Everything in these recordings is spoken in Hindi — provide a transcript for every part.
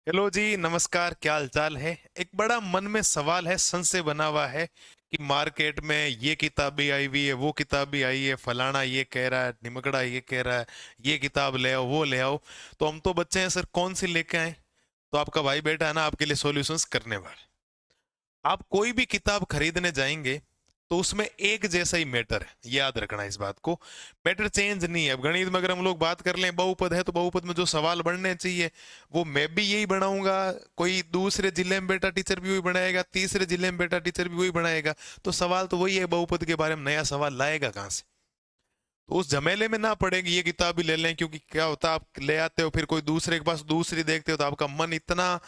हेलो जी, नमस्कार। क्या हाल चाल है? एक बड़ा मन में सवाल है, संशय बना हुआ है कि मार्केट में ये किताब भी आई हुई है, वो किताब भी आई है, फलाना ये कह रहा है, निमकड़ा ये कह रहा है, ये किताब ले आओ, वो ले आओ। तो हम तो बच्चे हैं सर, कौन सी लेके आए? तो आपका भाई बैठा है ना, आपके लिए सॉल्यूशंस करने वाला। आप कोई भी किताब खरीदने जाएंगे तो उसमें एक जैसा ही मैटर है, याद रखना इस बात को। मैटर चेंज नहीं है। अब गणित में अगर हम लोग बात कर लें, बहुपद है तो बहुपद में जो सवाल बनने चाहिए वो मैं भी यही बनाऊंगा, कोई दूसरे जिले में बेटा टीचर भी वही बनाएगा, तीसरे जिले में बेटा टीचर भी वही बनाएगा। तो सवाल तो वही है, बहुपद के बारे में नया सवाल लाएगा कहाँ से? तो उस झमेले में ना पड़ेगी, ये किताब भी ले लें। क्योंकि क्या होता है, आप ले आते हो, फिर कोई दूसरे के पास दूसरी देखते हो तो आपका मन इतना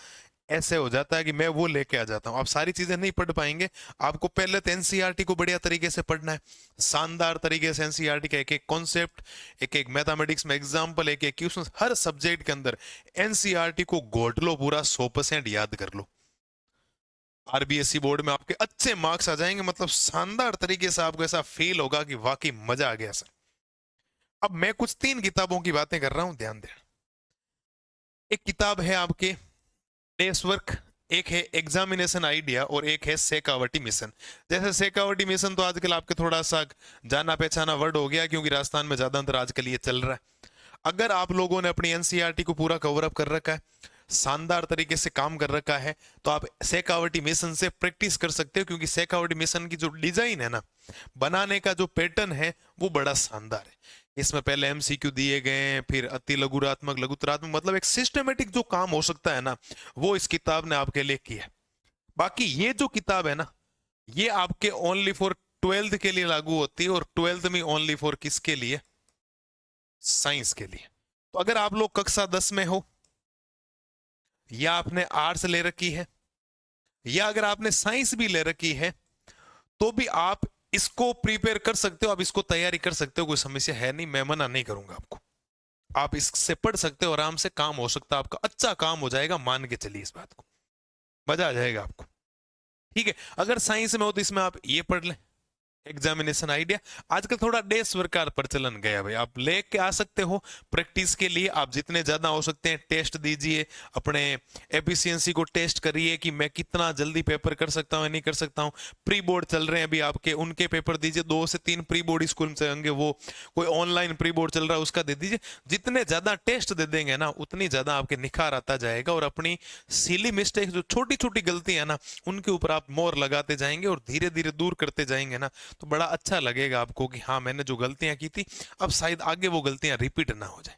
ऐसे हो जाता है कि मैं वो लेके आ जाता हूँ। आप सारी चीजें नहीं पढ़ पाएंगे। आपको पहले तो एनसीईआरटी को बढ़िया तरीके से पढ़ना है, शानदार तरीके से एनसीईआरटी का एक एक कॉन्सेप्ट, एक एक मैथमेटिक्स में एग्जाम्पल, एक एक क्वेश्चन, हर सब्जेक्ट के अंदर एनसीईआरटी को घोट लो, पूरा 100% याद कर लो। आरबीएसई बोर्ड में आपके अच्छे मार्क्स आ जाएंगे, मतलब शानदार तरीके से आपको ऐसा फील होगा कि वाकई मजा आ गया सर। अब मैं कुछ 3 किताबों की बातें कर रहा हूं, ध्यान देना। एक किताब है आपके डेस वर्क, एक है एग्जामिनेशन आइडिया, और एक है शेखावटी मिशन। जैसे शेखावटी मिशन तो आजकल आपके थोड़ा सा जाना पहचाना वर्ड हो गया, क्योंकि राजस्थान में ज्यादातर आजकल ये चल रहा है। अगर आप लोगों ने अपनी एनसीईआरटी को पूरा कवर अप कर रखा है, शानदार तरीके से काम कर रखा है, तो आप शेखावटी मिशन से प्रैक्टिस कर सकते हो। क्योंकि शेखावटी मिशन की जो डिजाइन है ना, बनाने का जो पैटर्न है, वो बड़ा शानदार है। इसमें पहले एमसीक्यू दिए गए हैं, फिर अति लघुरात्मक, लघुतरात्मक, मतलब एक सिस्टमेटिक जो काम हो सकता है ना, वो इस किताब ने आपके लिए किया है। बाकी ये जो किताब है ना, ये आपके ओनली फॉर 12th के लिए लागू होती है, और 12th में ओनली फॉर किसके लिए? साइंस के लिए। तो अगर आप लोग कक्षा 10 में हो, या आपने आर्ट्स ले रखी है, या अगर आपने साइंस भी ले रखी है, तो भी आप इसको प्रिपेयर कर सकते हो, आप इसको तैयारी कर सकते हो, कोई समस्या है नहीं। मैं मना नहीं करूंगा आपको, आप इससे पढ़ सकते हो, आराम से काम हो सकता है आपका, अच्छा काम हो जाएगा, मान के चलिए इस बात को, मजा आ जाएगा आपको। ठीक है, अगर साइंस में हो तो इसमें आप ये पढ़ लें, एग्जामिनेशन आइडिया। आजकल थोड़ा डेस वर्क का प्रचलन गया भाई, आप लेके आ सकते हो प्रैक्टिस के लिए। आप जितने ज्यादा हो सकते हैं टेस्ट दीजिए, अपने एफिशिएंसी को टेस्ट करिए कि मैं कितना जल्दी पेपर कर सकता हूँ, नहीं कर सकता हूँ। प्री बोर्ड चल रहे हैं अभी आपके, उनके पेपर दीजिए। 2 से 3 प्री बोर्ड स्कूल से होंगे, वो कोई ऑनलाइन प्री बोर्ड चल रहा है उसका दे दीजिए। जितने ज्यादा टेस्ट दे देंगे ना, उतनी ज्यादा आपके निखार आता जाएगा, और अपनी सिली मिस्टेक, जो छोटी छोटी गलतियां ना, उनके ऊपर आप मोर लगाते जाएंगे और धीरे धीरे दूर करते जाएंगे ना, तो बड़ा अच्छा लगेगा आपको कि हाँ, मैंने जो गलतियां की थी, अब शायद आगे वो गलतियां रिपीट ना हो जाए।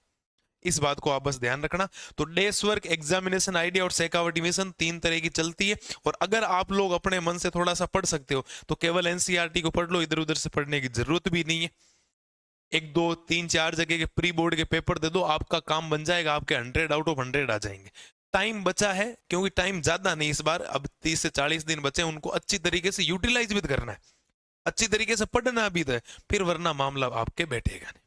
इस बात को आप बस ध्यान रखना। तो डेस वर्क, एग्जामिनेशन आइडिया और शेखावटी मिशन 3 तरह की चलती है। और अगर आप लोग अपने मन से थोड़ा सा पढ़ सकते हो, तो केवल एनसीईआरटी को पढ़ लो, इधर उधर से पढ़ने की जरूरत भी नहीं है। 1 2 3 4 जगह के प्री बोर्ड के पेपर दे दो, आपका काम बन जाएगा, आपके 100 आउट ऑफ 100 आ जाएंगे। टाइम बचा है, क्योंकि टाइम ज्यादा नहीं इस बार, अब 30 से 40 दिन बचे हैं, उनको अच्छी तरीके से यूटिलाइज भी करना है, अच्छी तरीके से पढ़ना भी है, फिर वरना मामला आपके बैठेगा नहीं।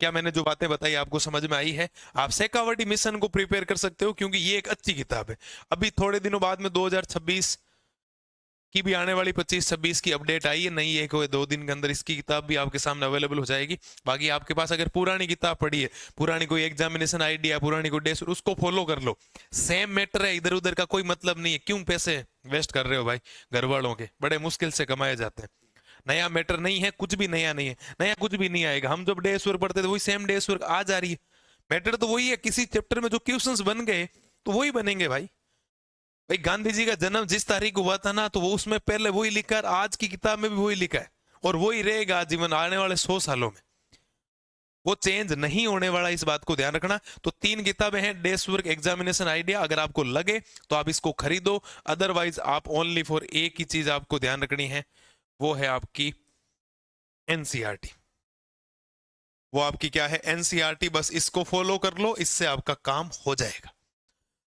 क्या मैंने जो बातें बताई आपको समझ में आई है? आप शेखावटी मिशन को प्रिपेयर कर सकते हो, क्योंकि ये एक अच्छी किताब है। अभी थोड़े दिनों बाद में 2026 की भी आने वाली, 25 26 की अपडेट आई है नई, 1 2 दिन के अंदर इसकी किताब भी आपके सामने अवेलेबल हो जाएगी। बाकी आपके पास अगर पुरानी किताब पड़ी है, पुरानी कोई एग्जामिनेशन आइडिया, पुरानी कोई डेस्ट, उसको फॉलो कर लो। सेम मैटर है, इधर उधर का कोई मतलब नहीं है। क्यों पैसे वेस्ट कर रहे हो भाई? घर वालों के बड़े मुश्किल से कमाए जाते हैं। नया मैटर नहीं है, कुछ भी नया नहीं है, नया कुछ भी नहीं आएगा। हम जब डेस वर्क पढ़ते थे, वही सेम डेस वर्क आज आ रही है। मैटर तो वही है, किसी चैप्टर में जो क्वेश्चंस बन गए तो वही बनेंगे भाई। भाई गांधी जी का जन्म जिस तारीख को हुआ था ना, तो वो उसमें पहले वही लिखा है, आज की किताब में भी वही लिखा है, और वही रहेगा जीवन आने वाले 100 सालों में। वो चेंज नहीं होने वाला, इस बात को ध्यान रखना। तो 3 किताबें हैं, डेस्क वर्क, एग्जामिनेशन आइडिया। अगर आपको लगे तो आप इसको खरीदो, अदरवाइज आप ओनली फॉर एक ही चीज आपको ध्यान रखनी है, वो है आपकी एनसीईआरटी। वो आपकी क्या है? एनसीईआरटी। बस इसको फॉलो कर लो, इससे आपका काम हो जाएगा,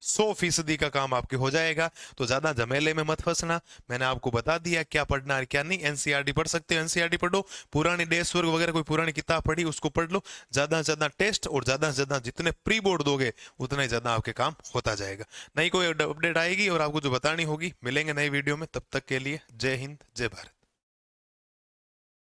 100% का काम आपके हो जाएगा। तो ज्यादा झमेले में मत फंसना, मैंने आपको बता दिया क्या पढ़ना है क्या नहीं। एनसीईआरटी पढ़ सकते हो, एनसीईआरटी पढ़ो। पुरानी डेस्क वर्क वगैरह कोई पुरानी किताब पढ़ी, उसको पढ़ लो। ज्यादा से ज्यादा टेस्ट, और ज्यादा से ज्यादा जितने प्री बोर्ड दोगे, उतना ही ज्यादा आपके काम होता जाएगा। नई कोई अपडेट आएगी और आपको जो बतानी होगी, मिलेंगे नई वीडियो में। तब तक के लिए जय हिंद, जय भारत।